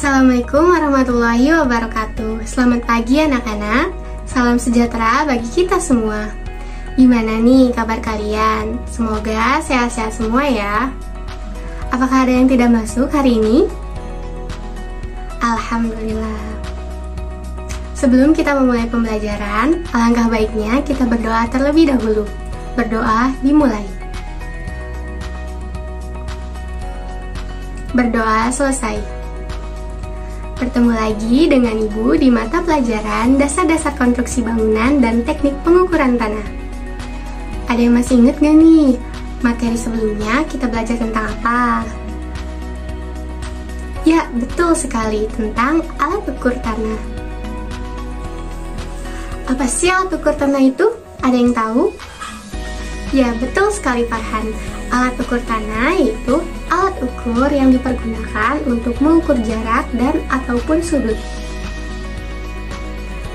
Assalamualaikum warahmatullahi wabarakatuh. Selamat pagi anak-anak. Salam sejahtera bagi kita semua. Gimana nih kabar kalian? Semoga sehat-sehat semua ya. Apakah ada yang tidak masuk hari ini? Alhamdulillah. Sebelum kita memulai pembelajaran, alangkah baiknya kita berdoa terlebih dahulu. Berdoa dimulai. Berdoa selesai. Bertemu lagi dengan Ibu di mata pelajaran Dasar-dasar konstruksi bangunan dan teknik pengukuran tanah. Ada yang masih ingat gak nih? Materi sebelumnya kita belajar tentang apa? Ya, betul sekali, tentang alat ukur tanah. Apa sih alat ukur tanah itu? Ada yang tahu? Ya, betul sekali Farhan. Alat ukur tanah yaitu alat ukur yang dipergunakan untuk mengukur jarak dan ataupun sudut.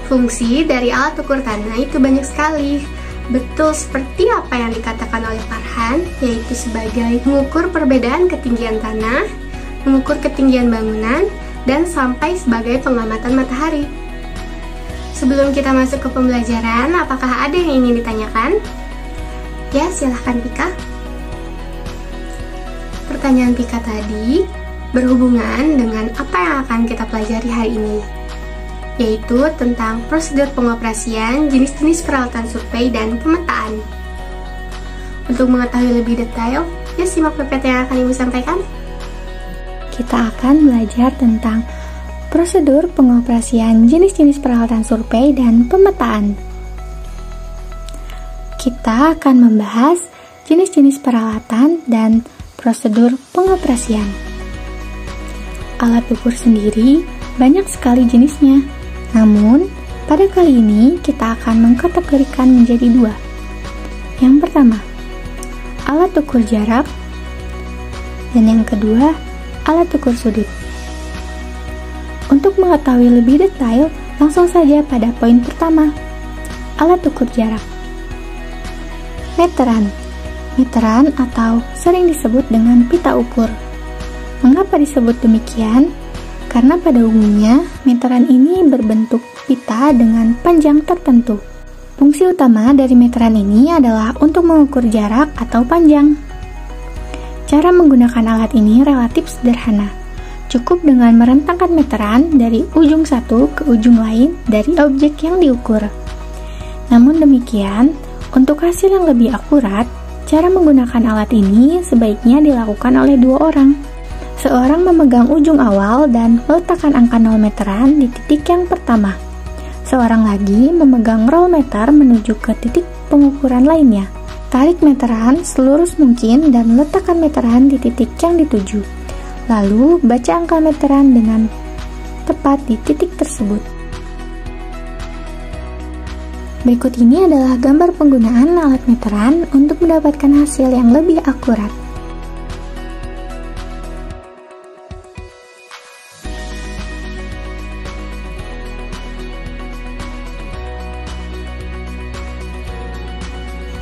Fungsi dari alat ukur tanah itu banyak sekali. Betul seperti apa yang dikatakan oleh Farhan, yaitu sebagai mengukur perbedaan ketinggian tanah, mengukur ketinggian bangunan, dan sampai sebagai pengamatan matahari. Sebelum kita masuk ke pembelajaran, apakah ada yang ingin ditanyakan? Ya, silahkan Pika. Pertanyaan Pika tadi berhubungan dengan apa yang akan kita pelajari hari ini, yaitu tentang prosedur pengoperasian jenis-jenis peralatan survei dan pemetaan. Untuk mengetahui lebih detail, yuk simak PPT yang akan Ibu sampaikan. Kita akan belajar tentang prosedur pengoperasian jenis-jenis peralatan survei dan pemetaan. Kita akan membahas jenis-jenis peralatan dan prosedur pengoperasian. Alat ukur sendiri banyak sekali jenisnya. Namun, pada kali ini kita akan mengkategorikan menjadi dua. Yang pertama, alat ukur jarak, dan yang kedua, alat ukur sudut. Untuk mengetahui lebih detail, langsung saja pada poin pertama, alat ukur jarak. Meteran atau sering disebut dengan pita ukur. Mengapa disebut demikian? Karena pada umumnya, meteran ini berbentuk pita dengan panjang tertentu. Fungsi utama dari meteran ini adalah untuk mengukur jarak atau panjang. Cara menggunakan alat ini relatif sederhana. Cukup dengan merentangkan meteran dari ujung satu ke ujung lain dari objek yang diukur. Namun demikian, untuk hasil yang lebih akurat, cara menggunakan alat ini sebaiknya dilakukan oleh dua orang. Seorang memegang ujung awal dan meletakkan angka 0 meteran di titik yang pertama. Seorang lagi memegang roll meter menuju ke titik pengukuran lainnya. Tarik meteran selurus mungkin dan letakkan meteran di titik yang dituju. Lalu baca angka meteran dengan tepat di titik tersebut. Berikut ini adalah gambar penggunaan alat meteran untuk mendapatkan hasil yang lebih akurat.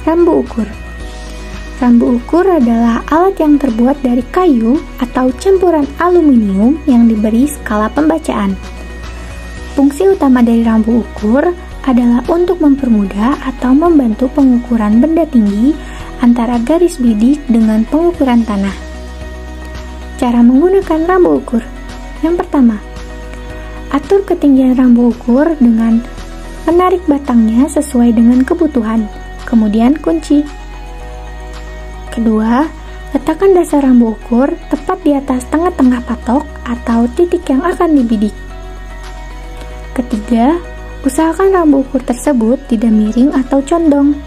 Rambu ukur. Rambu ukur adalah alat yang terbuat dari kayu atau campuran aluminium yang diberi skala pembacaan. Fungsi utama dari rambu ukur adalah untuk mempermudah atau membantu pengukuran benda tinggi antara garis bidik dengan pengukuran tanah. Cara menggunakan rambu ukur. Yang pertama, atur ketinggian rambu ukur dengan menarik batangnya sesuai dengan kebutuhan, kemudian kunci. Kedua, letakkan dasar rambu ukur tepat di atas tengah-tengah patok atau titik yang akan dibidik. Ketiga, usahakan rambu ukur tersebut tidak miring atau condong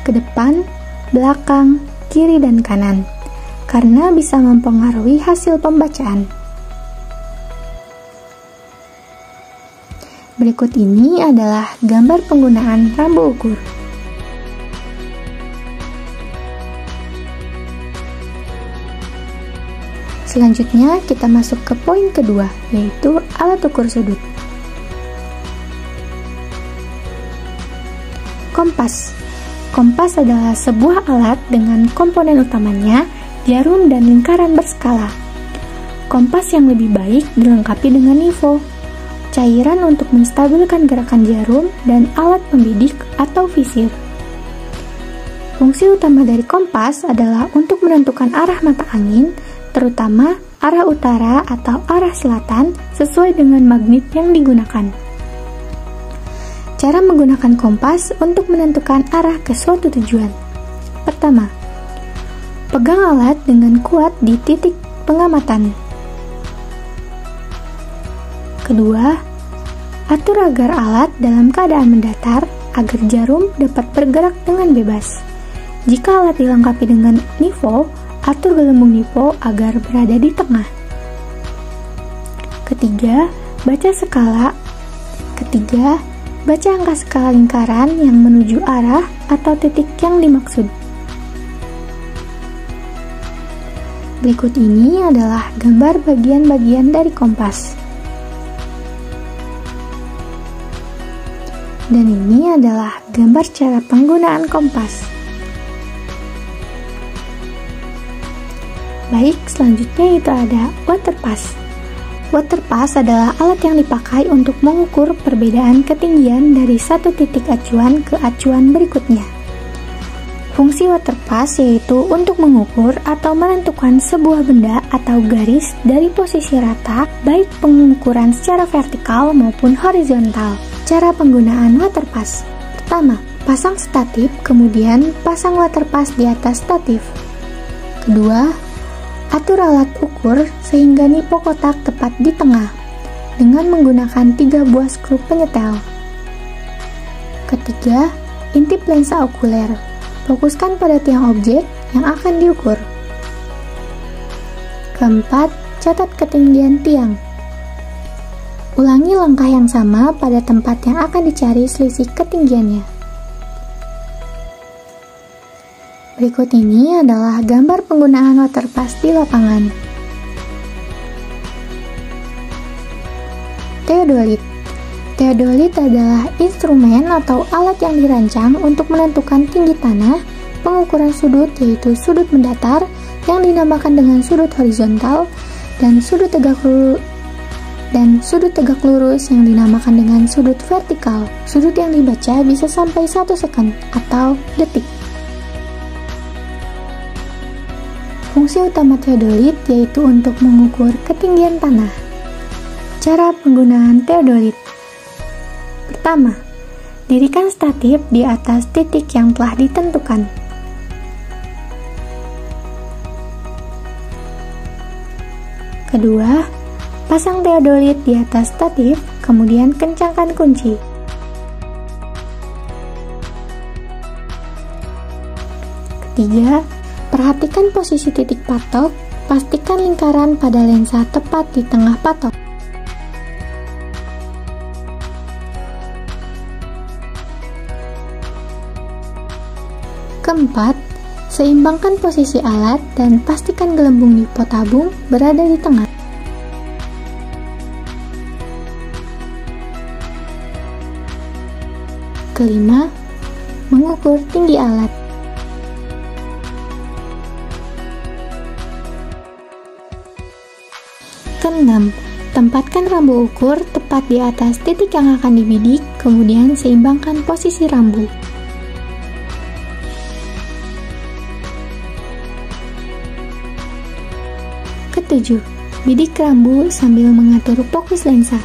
ke depan, belakang, kiri, dan kanan, karena bisa mempengaruhi hasil pembacaan. Berikut ini adalah gambar penggunaan rambu ukur. Selanjutnya kita masuk ke poin kedua, yaitu alat ukur sudut. Kompas. Kompas adalah sebuah alat dengan komponen utamanya jarum dan lingkaran berskala. Kompas yang lebih baik dilengkapi dengan nifo, cairan untuk menstabilkan gerakan jarum, dan alat pembidik atau visir. Fungsi utama dari kompas adalah untuk menentukan arah mata angin, terutama arah utara atau arah selatan sesuai dengan magnet yang digunakan. Cara menggunakan kompas untuk menentukan arah ke suatu tujuan. Pertama, pegang alat dengan kuat di titik pengamatan. Kedua, atur agar alat dalam keadaan mendatar agar jarum dapat bergerak dengan bebas. Jika alat dilengkapi dengan nifo, atur gelembung nifo agar berada di tengah. Ketiga, baca angka skala lingkaran yang menuju arah atau titik yang dimaksud. Berikut ini adalah gambar bagian-bagian dari kompas. Dan ini adalah gambar cara penggunaan kompas. Baik, selanjutnya itu ada water pass. Water pass adalah alat yang dipakai untuk mengukur perbedaan ketinggian dari satu titik acuan ke acuan berikutnya. Fungsi water pass yaitu untuk mengukur atau menentukan sebuah benda atau garis dari posisi rata, baik pengukuran secara vertikal maupun horizontal. Cara penggunaan water pass. Pertama, pasang statif, kemudian pasang water pass di atas statif. Kedua, atur alat ukur sehingga nippo kotak tepat di tengah dengan menggunakan 3 buah skru penyetel. Ketiga, intip lensa okuler. Fokuskan pada tiang objek yang akan diukur. Keempat, catat ketinggian tiang. Ulangi langkah yang sama pada tempat yang akan dicari selisih ketinggiannya. Berikut ini adalah gambar penggunaan water pass di lapangan. Theodolit. Theodolit adalah instrumen atau alat yang dirancang untuk menentukan tinggi tanah, pengukuran sudut yaitu sudut mendatar yang dinamakan dengan sudut horizontal, dan sudut tegak lurus yang dinamakan dengan sudut vertikal. Sudut yang dibaca bisa sampai 1 second atau detik. Fungsi utama theodolit yaitu untuk mengukur ketinggian tanah. Cara penggunaan theodolit. Pertama, dirikan statif di atas titik yang telah ditentukan. Kedua, pasang theodolit di atas statif, kemudian kencangkan kunci. Ketiga, perhatikan posisi titik patok, pastikan lingkaran pada lensa tepat di tengah patok. Keempat, seimbangkan posisi alat dan pastikan gelembung nippo tabung berada di tengah. Kelima, mengukur tinggi alat. Keenam, tempatkan rambu ukur tepat di atas titik yang akan dibidik, kemudian seimbangkan posisi rambu. Ketujuh, bidik rambu sambil mengatur fokus lensa.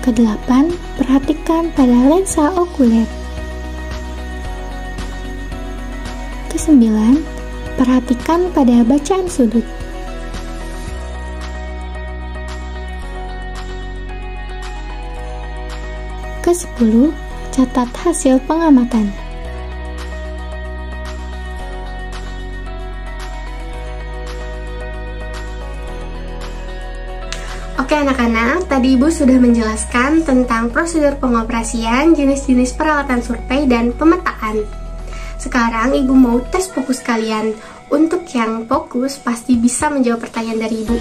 Kedelapan, perhatikan pada lensa okuler. Kesembilan, perhatikan pada bacaan sudut. Kesepuluh, catat hasil pengamatan. Oke anak-anak, tadi Ibu sudah menjelaskan tentang prosedur pengoperasian, jenis-jenis peralatan survei, dan pemetaan. Sekarang Ibu mau tes fokus kalian. Untuk yang fokus pasti bisa menjawab pertanyaan dari Ibu.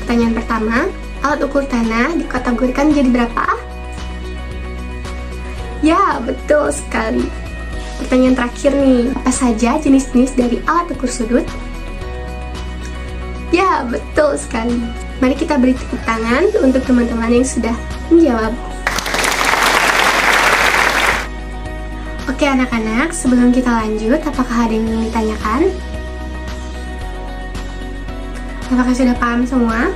Pertanyaan pertama, alat ukur tanah dikategorikan jadi berapa? Ya, betul sekali. pertanyaan terakhir nih. Apa saja jenis-jenis dari alat ukur sudut? Ya, betul sekali. Mari kita beri tepuk tangan untuk teman-teman yang sudah menjawab. Oke anak-anak, sebelum kita lanjut, apakah ada yang ingin ditanyakan? Apakah sudah paham semua?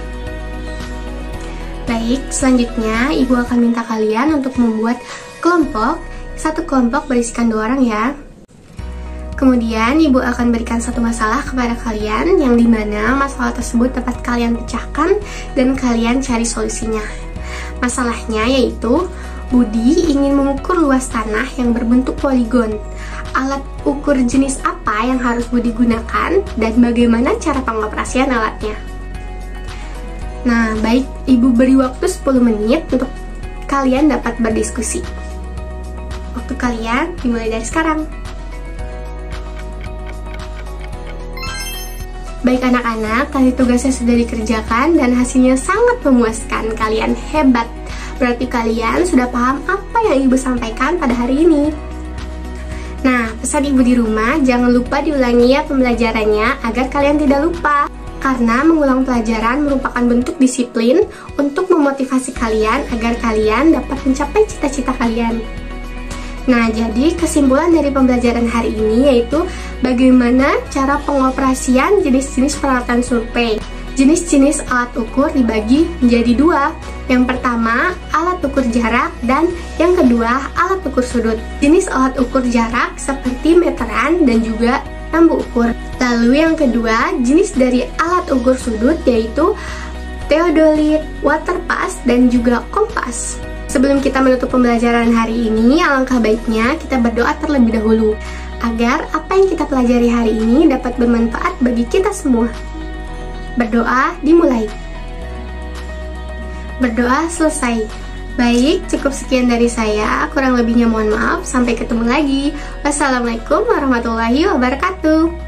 Baik, selanjutnya Ibu akan minta kalian untuk membuat kelompok. Satu kelompok berisikan 2 orang ya. Kemudian Ibu akan berikan satu masalah kepada kalian, yang dimana masalah tersebut dapat kalian pecahkan dan kalian cari solusinya. Masalahnya yaitu Budi ingin mengukur luas tanah yang berbentuk poligon. Alat ukur jenis apa yang harus Budi gunakan dan bagaimana cara pengoperasian alatnya? Nah, baik, Ibu beri waktu 10 menit untuk kalian dapat berdiskusi. Waktu kalian dimulai dari sekarang. Baik anak-anak, tadi tugasnya sudah dikerjakan dan hasilnya sangat memuaskan. Kalian hebat. Berarti kalian sudah paham apa yang Ibu sampaikan pada hari ini. Nah, pesan Ibu di rumah, jangan lupa diulangi ya pembelajarannya agar kalian tidak lupa. Karena mengulang pelajaran merupakan bentuk disiplin untuk memotivasi kalian agar kalian dapat mencapai cita-cita kalian. Nah, jadi kesimpulan dari pembelajaran hari ini yaitu bagaimana cara pengoperasian jenis-jenis peralatan survei. Jenis-jenis alat ukur dibagi menjadi 2. Yang pertama, alat ukur jarak, dan yang kedua, alat ukur sudut. Jenis alat ukur jarak seperti meteran dan juga tambu ukur. Lalu yang kedua, jenis dari alat ukur sudut yaitu teodolit, waterpas, dan juga kompas. Sebelum kita menutup pembelajaran hari ini, alangkah baiknya kita berdoa terlebih dahulu agar apa yang kita pelajari hari ini dapat bermanfaat bagi kita semua. Berdoa dimulai. Berdoa selesai. Baik, cukup sekian dari saya. Kurang lebihnya mohon maaf. Sampai ketemu lagi. Wassalamualaikum warahmatullahi wabarakatuh.